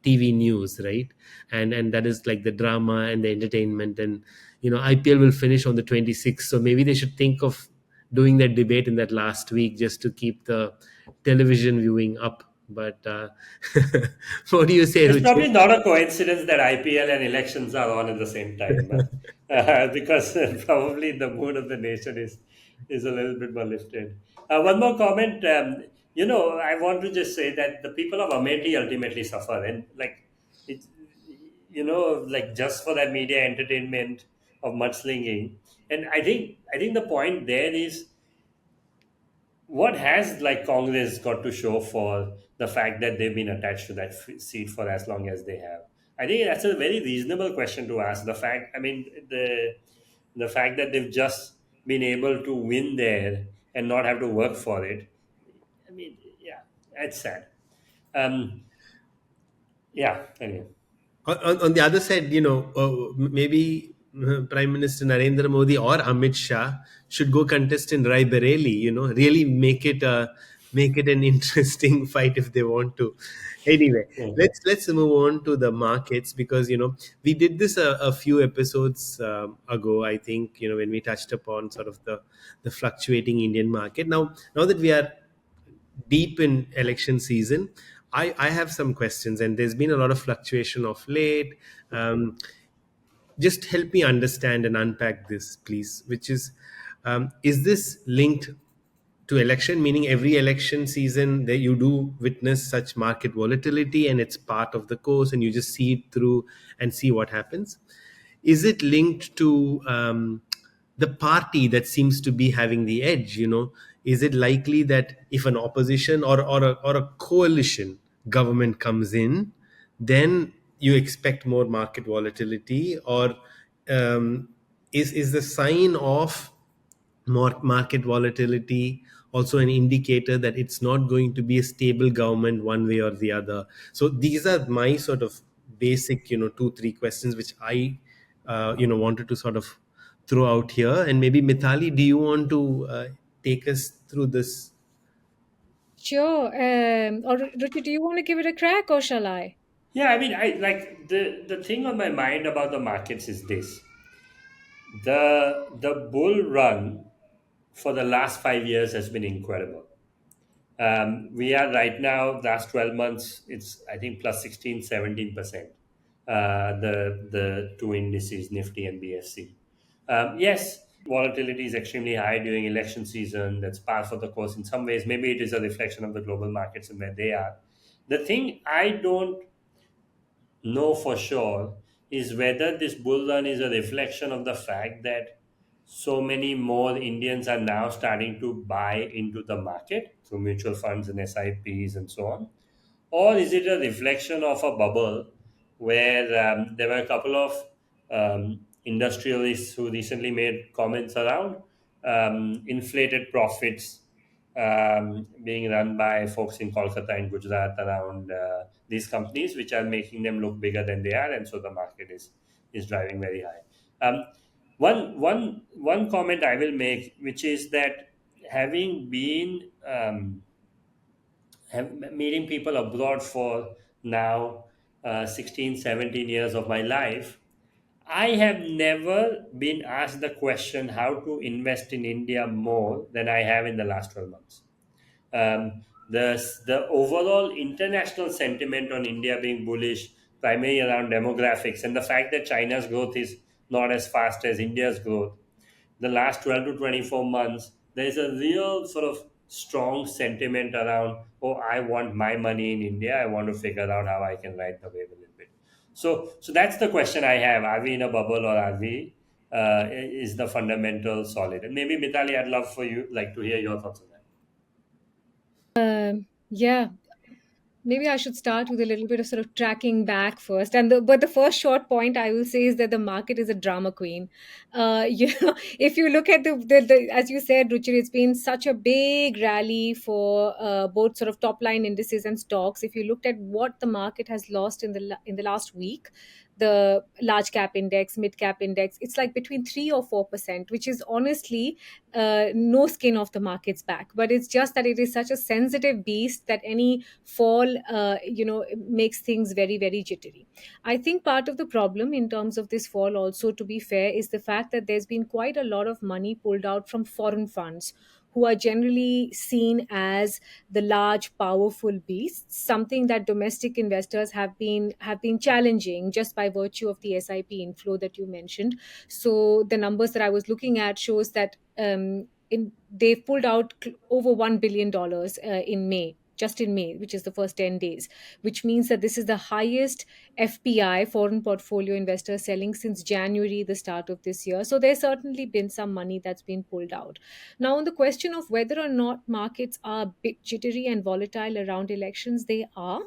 TV news, right? And that is like the drama and the entertainment. And IPL will finish on the 26th, so maybe they should think of doing that debate in that last week, just to keep the television viewing up. But what do you say, It's Ruchi? probably not a coincidence that IPL and elections are on at the same time, because probably the mood of the nation is a little bit more lifted. One more comment. I want to just say that the people of Amethi ultimately suffer, and like it, like just for that media entertainment of mudslinging. And I think the point there is, what has like Congress got to show for the fact that they've been attached to that seat for as long as they have? I think that's a very reasonable question to ask. The fact that they've just been able to win there and not have to work for it. I mean, yeah, it's sad. Um, yeah. Anyway. On the other side, maybe Prime Minister Narendra Modi or Amit Shah should go contest in Rai Bareli. Really make it an interesting fight if they want to. Anyway, Yeah. let's move on to the markets, because we did this a few episodes ago. I think when we touched upon sort of the fluctuating Indian market. Now that we are deep in election season, I have some questions, and there's been a lot of fluctuation of late. Um, just help me understand and unpack this, please. Which is this linked to election, meaning every election season that you do witness such market volatility, and it's part of the course, and you just see it through and see what happens? Is it linked to the party that seems to be having the edge? Is it likely that if an opposition or a coalition government comes in, then you expect more market volatility? Or is the sign of market volatility also an indicator that it's not going to be a stable government one way or the other? So these are my sort of basic, two three questions which I wanted to sort of throw out here. And maybe, Mithali, do you want to take us through this? Sure. Or Ruchi, do you want to give it a crack, or shall I? Yeah, I mean, I like the thing on my mind about the markets is this: the bull run for the last 5 years has been incredible. We are right now, last 12 months, it's I think plus 16, 17%. The two indices, Nifty and BSE. Yes, volatility is extremely high during election season. That's par for the course in some ways. Maybe it is a reflection of the global markets and where they are. The thing I don't know for sure is whether this bull run is a reflection of the fact that so many more Indians are now starting to buy into the market through mutual funds and SIPs and so on, or is it a reflection of a bubble where there were a couple of industrialists who recently made comments around inflated profits being run by folks in Kolkata and Gujarat around these companies, which are making them look bigger than they are, and so the market is driving very high. One comment I will make, which is that having been meeting people abroad for now 16, 17 years of my life, I have never been asked the question how to invest in India more than I have in the last 12 months. The overall international sentiment on India being bullish, primarily around demographics, and the fact that China's growth is not as fast as India's growth, the last 12 to 24 months, there is a real sort of strong sentiment around, oh, I want my money in India. I want to figure out how I can ride the wave a little bit. So that's the question I have. Are we in a bubble, or are we? Is the fundamental solid? And maybe, Mitali, I'd love for you like to hear your thoughts on that. Yeah. Maybe I should start with a little bit of sort of tracking back first. But the first short point I will say is that the market is a drama queen. If you look at the as you said, Ruchir, it's been such a big rally for both sort of top line indices and stocks. If you looked at what the market has lost in the last week, the large cap index, mid cap index, it's like between 3 or 4%, which is honestly no skin off the market's back. But it's just that it is such a sensitive beast that any fall, makes things very, very jittery. I think part of the problem in terms of this fall, also, to be fair, is the fact that there's been quite a lot of money pulled out from foreign funds who are generally seen as the large powerful beasts, something that domestic investors have been challenging just by virtue of the SIP inflow that you mentioned. So the numbers that I was looking at shows that they've pulled out over $1 billion in May, just in May, which is the first 10 days, which means that this is the highest FPI, foreign portfolio investor selling, since January, the start of this year. So there's certainly been some money that's been pulled out. Now, on the question of whether or not markets are a bit jittery and volatile around elections, they are.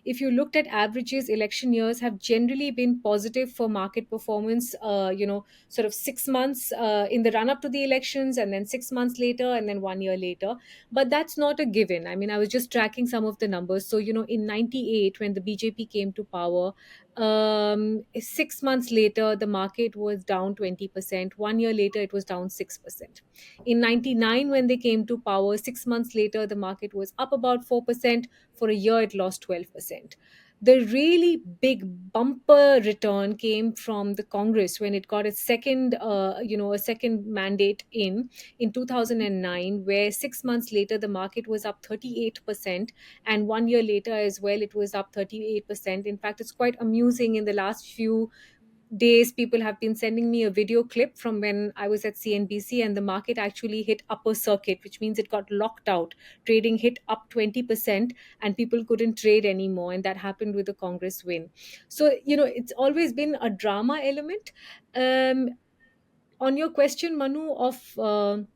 If you looked at averages, election years have generally been positive for market performance, sort of 6 months in the run up to the elections, and then 6 months later, and then 1 year later. But that's not a given. I mean, I was just tracking some of the numbers. So, in 98, when the BJP came to power, 6 months later, the market was down 20%. 1 year later, it was down 6%. In 99, when they came to power, 6 months later, the market was up about 4%. For a year, it lost 12%. The really big bumper return came from the Congress when it got its second mandate in 2009, where 6 months later the market was up 38%, and 1 year later as well it was up 38%. In fact, it's quite amusing. In the last few days, people have been sending me a video clip from when I was at CNBC, and the market actually hit upper circuit, which means it got locked out. Trading hit up 20%, and people couldn't trade anymore. And that happened with the Congress win. So, it's always been a drama element. Um, on your question, Manu, of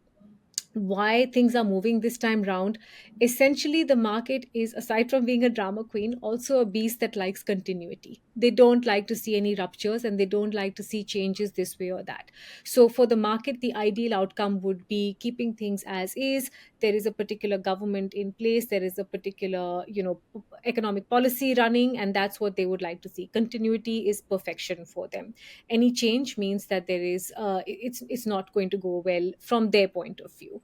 why things are moving this time round, essentially the market is, aside from being a drama queen, also a beast that likes continuity. They don't like to see any ruptures, and they don't like to see changes this way or that. So for the market, the ideal outcome would be keeping things as is. There is a particular government in place, there is a particular economic policy running, and that's what they would like to see. Continuity is perfection for them. Any change means that it's not going to go well from their point of view.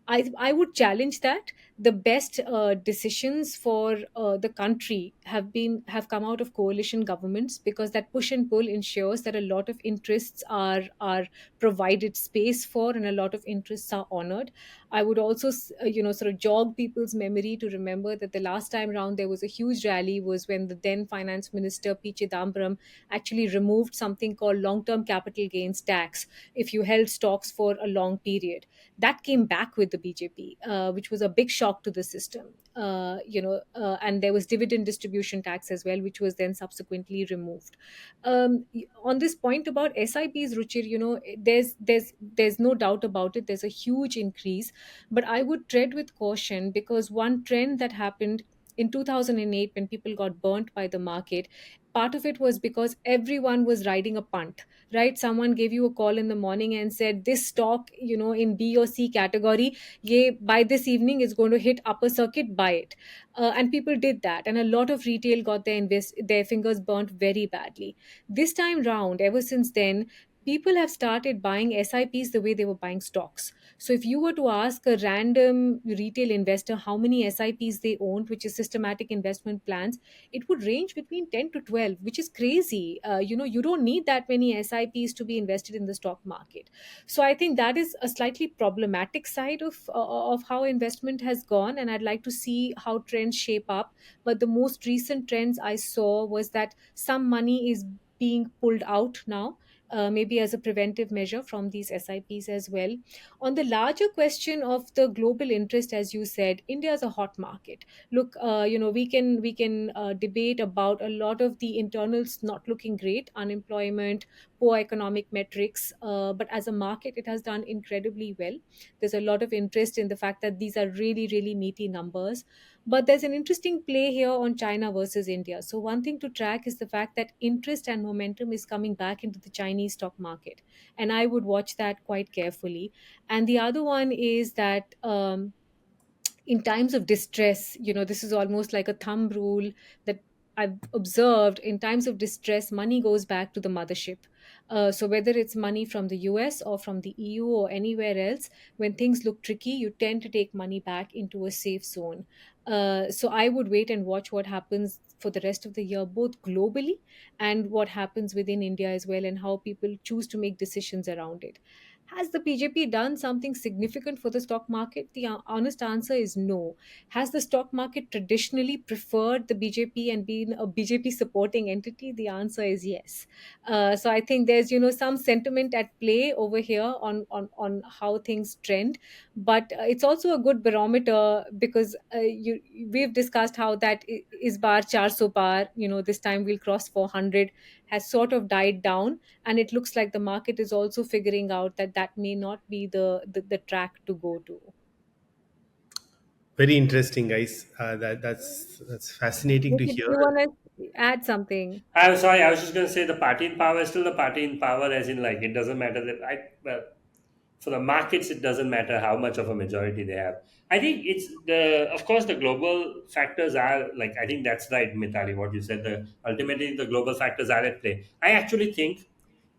I would challenge that. The best decisions for the country have come out of coalition governments, because that push and pull ensures that a lot of interests are provided space for, and a lot of interests are honored. I would also sort of jog people's memory to remember that the last time round there was a huge rally was when the then finance minister P Chidambaram actually removed something called long term capital gains tax if you held stocks for a long period. That came back with the BJP, which was a big shock to the system. And there was dividend distribution tax as well, which was then subsequently removed. On this point about SIPs, Ruchir, there's no doubt about it. There's a huge increase, but I would tread with caution, because one trend that happened in 2008 when people got burnt by the market, part of it was because everyone was riding a punt, right? Someone gave you a call in the morning and said this stock, in B or C category, yeah, by this evening is going to hit upper circuit, buy it. And people did that, and a lot of retail got their fingers burnt very badly. This time round, ever since then, people have started buying SIPs the way they were buying stocks. So if you were to ask a random retail investor how many SIPs they owned, which is systematic investment plans, it would range between 10 to 12, which is crazy. You don't need that many SIPs to be invested in the stock market. So I think that is a slightly problematic side of how investment has gone, and I'd like to see how trends shape up. But the most recent trends I saw was that some money is being pulled out now, maybe as a preventive measure from these SIPs as well. On the larger question of the global interest, as you said, India is a hot market. Look, we can debate about a lot of the internals not looking great, unemployment, poor economic metrics, but as a market, it has done incredibly well. There's a lot of interest in the fact that these are really, really meaty numbers. But there's an interesting play here on China versus India. So, one thing to track is the fact that interest and momentum is coming back into the Chinese stock market. And I would watch that quite carefully. And the other one is that in times of distress, this is almost like a thumb rule that I've observed. In times of distress, money goes back to the mothership. So whether it's money from the US or from the EU or anywhere else, when things look tricky, you tend to take money back into a safe zone. So I would wait and watch what happens for the rest of the year, both globally and what happens within India as well, and how people choose to make decisions around it. Has the BJP done something significant for the stock market? The honest answer is no. Has the stock market traditionally preferred the BJP and been a BJP supporting entity? The answer is yes. So I think there's some sentiment at play over here on how things trend, but it's also a good barometer because we've discussed how that is bar 400 par. This time we'll cross 400, has sort of died down, and it looks like the market is also figuring out that that may not be the track to go to. Very interesting, guys. That's fascinating to Ricky, do hear. you want to add something? I'm sorry, I was just going to say the party in power is still the party in power, as in, like, it doesn't matter that well, for the markets, it doesn't matter how much of a majority they have. I think it's of course, the global factors are, like, I think that's right, Mitali, what you said. Ultimately, the global factors are at play. I actually think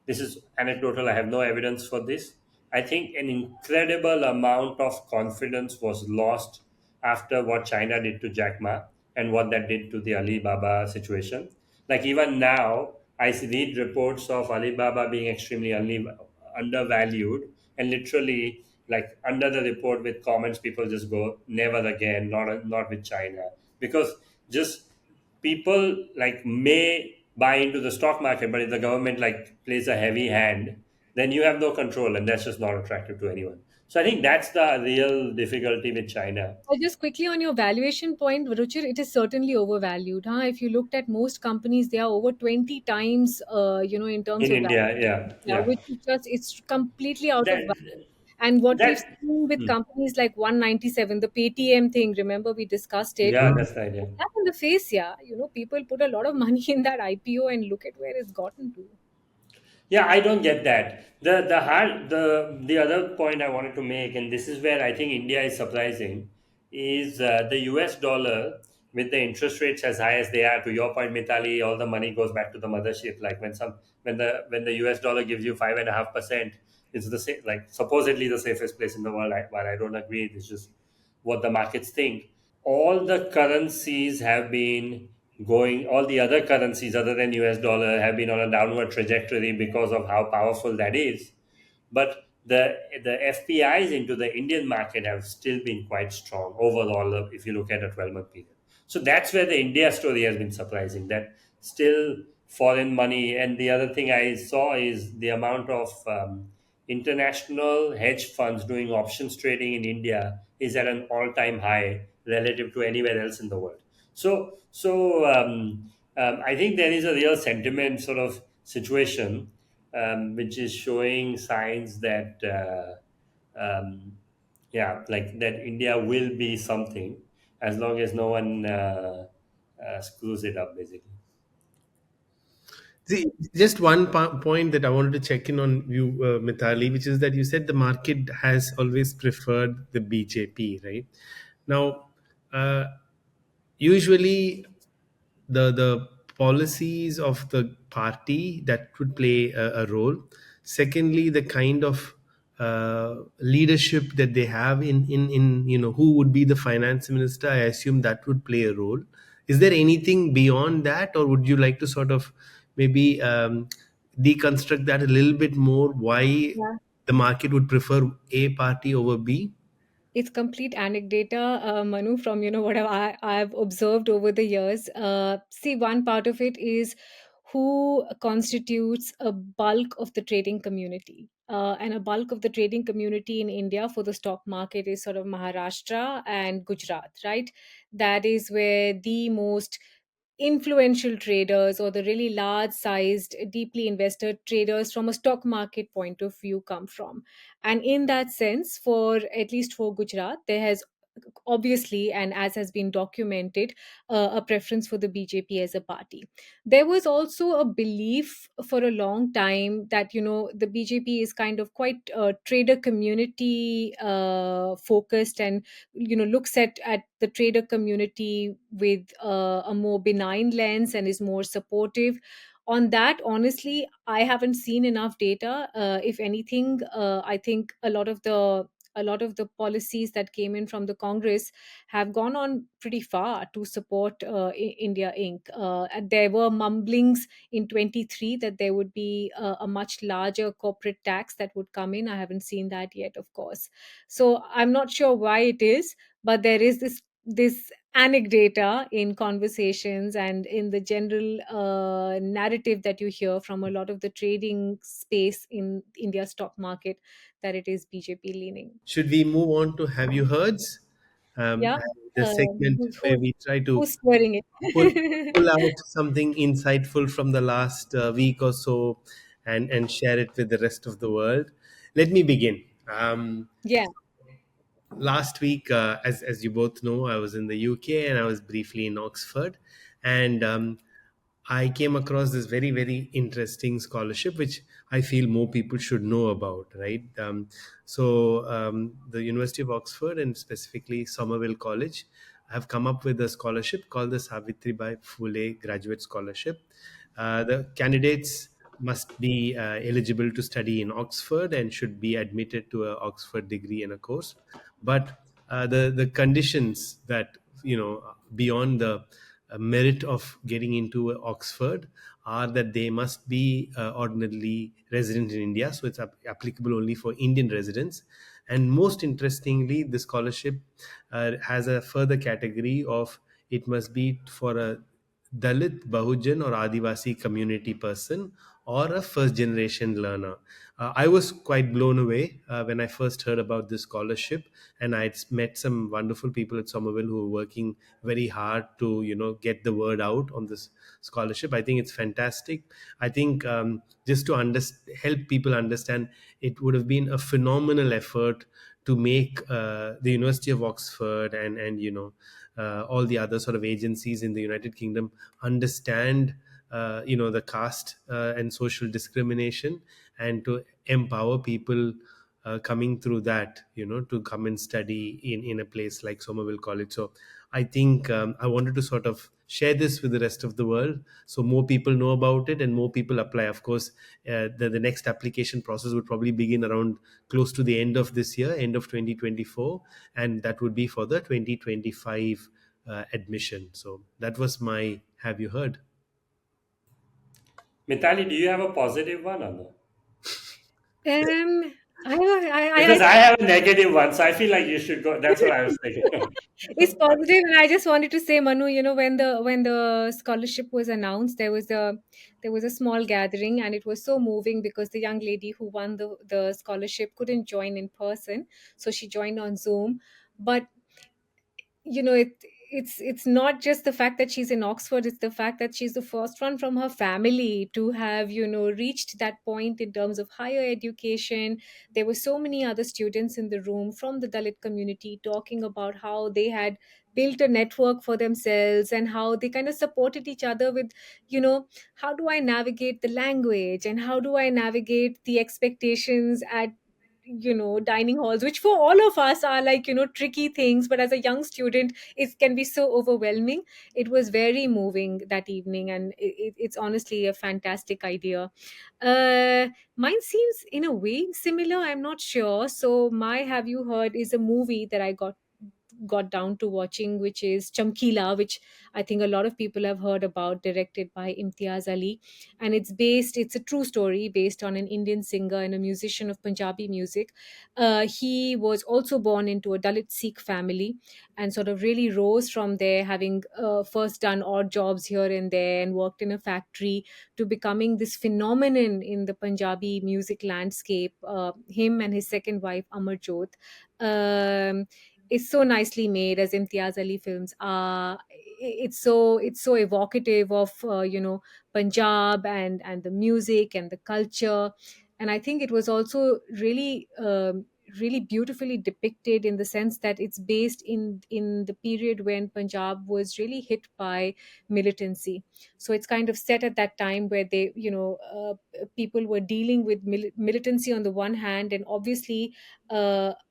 this is anecdotal. I have no evidence for this. I think an incredible amount of confidence was lost after what China did to Jack Ma and what that did to the Alibaba situation. Like, even now, read reports of Alibaba being extremely undervalued, and literally, like, under the report with comments, people just go, never again, not with China, because just people, like, may buy into the stock market, but if the government, like, plays a heavy hand, then you have no control, and that's just not attractive to anyone. So I think that's the real difficulty with China. Just quickly on your valuation point, Ruchir, it is certainly overvalued. Huh? If you looked at most companies, they are over 20 times, in terms In of India, value. yeah, Yeah, yeah. which is just, it's completely out of That value. And what we've that seen with hmm. companies like 197, the Paytm thing, remember we discussed it. Yeah, that's the idea. That in the face, yeah. People put a lot of money in that IPO and look at where it's gotten to. Yeah, I don't get that. The other point I wanted to make, and this is where I think India is surprising, is the US dollar, with the interest rates as high as they are. To your point, Mitali, all the money goes back to the mothership. Like, when the US dollar gives you 5.5%, it's the same, like, supposedly the safest place in the world. But I don't agree. It's just what the markets think. All the currencies have been going, all the other currencies other than US dollar have been on a downward trajectory because of how powerful that is. But the FPIs into the Indian market have still been quite strong overall, if you look at a 12-month period. So that's where the India story has been surprising, that still foreign money. And the other thing I saw is the amount of international hedge funds doing options trading in India is at an all-time high relative to anywhere else in the world. So I think there is a real sentiment sort of situation, which is showing signs that, yeah, like, that India will be something, as long as no one screws it up, basically. See, just one point that I wanted to check in on you, Mithali, which is that you said the market has always preferred the BJP, right? Now, usually the policies of the party that would play a role. Secondly, the kind of leadership that they have in who would be the finance minister. I assume that would play a role. Is there anything beyond that, or would you like to sort of maybe deconstruct that a little bit more? Why Yeah. the market would prefer A party over B? It's complete anecdata, Manu, from what I've observed over the years. See, one part of it is who constitutes a bulk of the trading community. And a bulk of the trading community in India for the stock market is sort of Maharashtra and Gujarat, right? That is where the most influential traders or the really large sized, deeply invested traders from a stock market point of view come from. And in that sense, for at least for Gujarat, there has obviously, and as has been documented, a preference for the BJP as a party. There was also a belief for a long time that, the BJP is kind of quite trader community focused, and looks at the trader community with a more benign lens and is more supportive. On that, honestly, I haven't seen enough data. If anything, I think a lot of the policies that came in from the Congress have gone on pretty far to support India Inc. And there were mumblings in 23 that there would be a much larger corporate tax that would come in. I haven't seen that yet, of course. So I'm not sure why it is, but there is this anecdata in conversations and in the general narrative that you hear from a lot of the trading space in India stock market, that it is BJP leaning. Should we move on to Have You Heards? Yeah. The segment Who's, where who's, we try to who's swearing pull, it? pull out something insightful from the last week or so, and share it with the rest of the world. Let me begin. Yeah. Last week, as you both know, I was in the UK and I was briefly in Oxford, and I came across this very, very interesting scholarship, which I feel more people should know about, right? The University of Oxford and specifically Somerville College have come up with a scholarship called the Savitribai Phule Graduate Scholarship. The candidates must be eligible to study in Oxford and should be admitted to an Oxford degree and a course. But the conditions that, beyond the merit of getting into Oxford are that they must be ordinarily resident in India, so it's applicable only for Indian residents. And most interestingly, the scholarship has a further category of it must be for a Dalit, Bahujan, or Adivasi community person or a first generation learner. I was quite blown away when I first heard about this scholarship, and I had met some wonderful people at Somerville who were working very hard to get the word out on this scholarship. I think it's fantastic. I think just to help people understand, it would have been a phenomenal effort to make the University of Oxford and all the other sort of agencies in the United Kingdom understand the caste and social discrimination, and to empower people coming through that, to come and study in a place like Somerville College. So I think I wanted to sort of share this with the rest of the world so more people know about it and more people apply. Of course, the next application process would probably begin around close to the end of this year, end of 2024, and that would be for the 2025 admission. So that was my Have You Heard? Mitali, do you have a positive one or no? Um, I Because I have a negative one, so I feel like you should go. That's what I was thinking. it's positive, and I just wanted to say, Manu, when the scholarship was announced, there was a small gathering, and it was so moving because the young lady who won the scholarship couldn't join in person, so she joined on Zoom. But it's not just the fact that she's in Oxford, it's the fact that she's the first one from her family to have reached that point in terms of higher education. There were so many other students in the room from the Dalit community talking about how they had built a network for themselves and how they kind of supported each other with, how do I navigate the language and how do I navigate the expectations at dining halls, which for all of us are like tricky things, but as a young student it can be so overwhelming. It was very moving that evening, and it's honestly a fantastic idea. Mine seems in a way similar, I'm not sure. So my Have You Heard is a movie that I got down to watching, which is Chamkila, which I think a lot of people have heard about, directed by Imtiaz Ali. And it's a true story based on an Indian singer and a musician of Punjabi music. He was also born into a Dalit Sikh family and sort of really rose from there, having first done odd jobs here and there and worked in a factory, to becoming this phenomenon in the Punjabi music landscape. Him and his second wife, Amarjot. Um, is so nicely made, as Imtiaz Ali films are. It's so evocative of Punjab and the music and the culture, and I think it was also really really beautifully depicted, in the sense that it's based in the period when Punjab was really hit by militancy. So it's kind of set at that time where they, people were dealing with militancy on the one hand, and obviously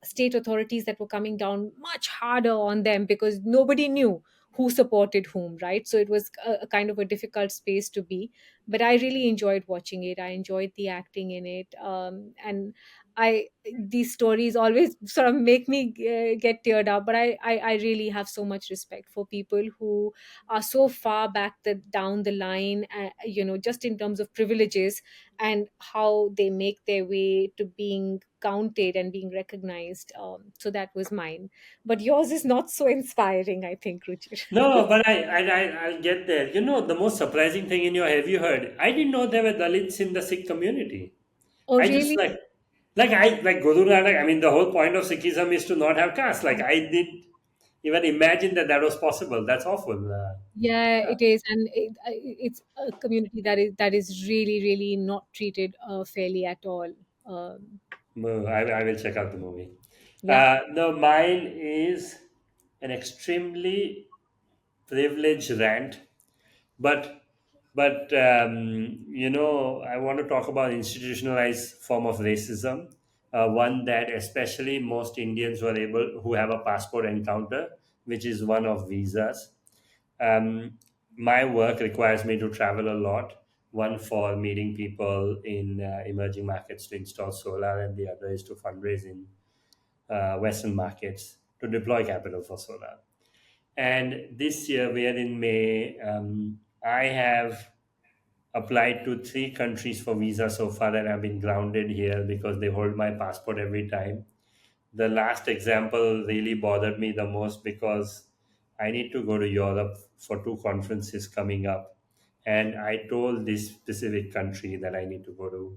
state authorities that were coming down much harder on them because nobody knew who supported whom, right? So it was a kind of a difficult space to be. But I really enjoyed watching it. I enjoyed the acting in it, and I these stories always sort of make me get teared up. But I really have so much respect for people who are so far back down the line, just in terms of privileges, and how they make their way to being counted and being recognized. So that was mine. But yours is not so inspiring, I think, Ruchir. No, but I'll get there. You know, the most surprising thing in your have you heard? I didn't know there were Dalits in the Sikh community. Oh, I just really? like Guru Nanak. I mean, the whole point of Sikhism is to not have caste. Like I didn't even imagine that that was possible. That's awful. Yeah, Yeah. it is, and it's a community that is really, really not treated fairly at all. No, I will check out the movie. Yeah. No, mine is an extremely privileged rant, but I want to talk about institutionalized form of racism, one that especially most Indians who have a passport encounter, which is one of visas. My work requires me to travel a lot. One for meeting people in emerging markets to install solar, and the other is to fundraise in Western markets to deploy capital for solar. And this year, we are in May. I have applied to 3 countries for visa so far, and I've been grounded here because they hold my passport every time. The last example really bothered me the most because I need to go to Europe for 2 conferences coming up. And I told this specific country that I need to go to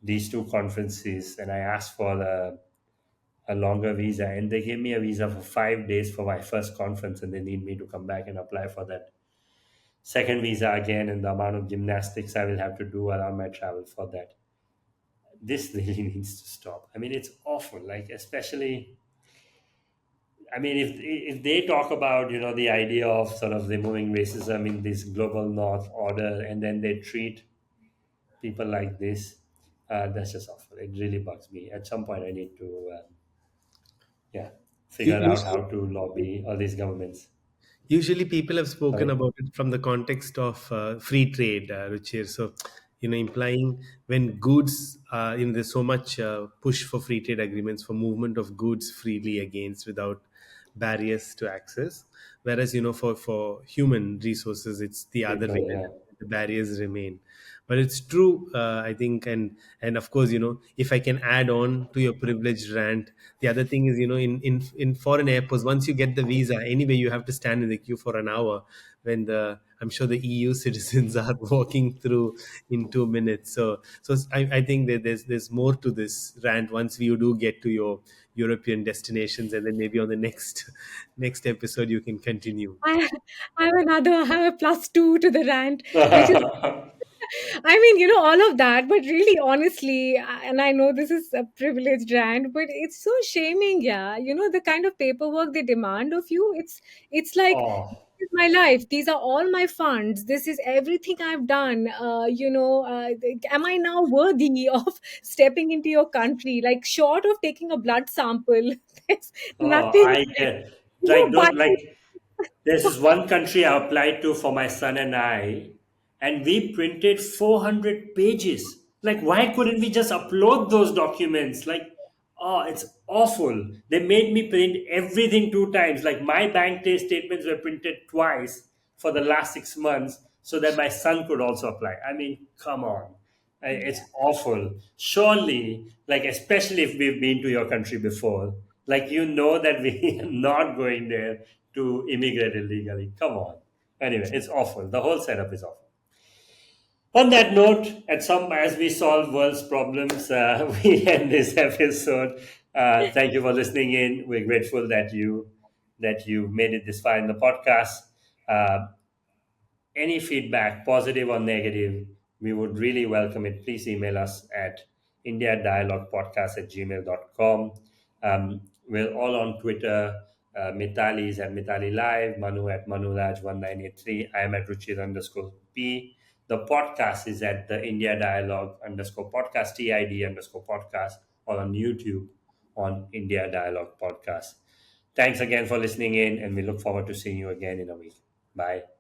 these 2 conferences, and I asked for a longer visa, and they gave me a visa for 5 days for my first conference, and they need me to come back and apply for that second visa again, and the amount of gymnastics I will have to do around my travel for that. This really needs to stop. I mean, it's awful. Like, especially, I mean, if they talk about the idea of sort of removing racism in this global north order, and then they treat people like this, that's just awful. It really bugs me. At some point, I need to yeah figure out Usually, how to lobby all these governments. usually people have spoken Sorry. about it from the context of free trade, Ruchir. So, implying when goods, there's so much push for free trade agreements for movement of goods freely against without barriers to access. Whereas, for human resources, it's the other way. People, yeah. The barriers remain. But it's true, I think, and of course, if I can add on to your privileged rant, the other thing is, in foreign airports, once you get the visa, anyway, you have to stand in the queue for an hour when I'm sure the EU citizens are walking through in 2 minutes. So I think that there's more to this rant once you do get to your European destinations, and then maybe on the next episode you can continue. I, I have a plus two to the rant, which is, I mean, all of that, but really, honestly, and I know this is a privileged rant, but it's so shaming, yeah. The kind of paperwork they demand of you, it's like, Oh, this is my life. These are all my funds. This is everything I've done. Am I now worthy of stepping into your country? Like, short of taking a blood sample, there's nothing I like, get like but don't like. There's this one country I applied to for my son and I, and we printed 400 pages. Like, why couldn't we just upload those documents? Like, oh, it's awful. They made me print everything 2 times. Like, my bank day statements were printed twice for the last 6 months so that my son could also apply. I mean, come on. It's yeah. awful. Surely, like, especially if we've been to your country before, like, that we are not going there to immigrate illegally. Come on. Anyway, it's awful. The whole setup is awful. On that note, as we solve world's problems, we end this episode. Thank you for listening in. We're grateful that you made it this far in the podcast. Uh, any feedback, positive or negative, we would really welcome it. Please email us at India Dialogue Podcast at gmail.com. We're all on Twitter. Mitali is at Mitali Live, Manu at Manuraj1983. I am at Ruchir underscore P. The podcast is at the India Dialogue underscore podcast, TID underscore podcast, or on YouTube on India Dialogue Podcast. Thanks again for listening in, and we look forward to seeing you again in a week. Bye.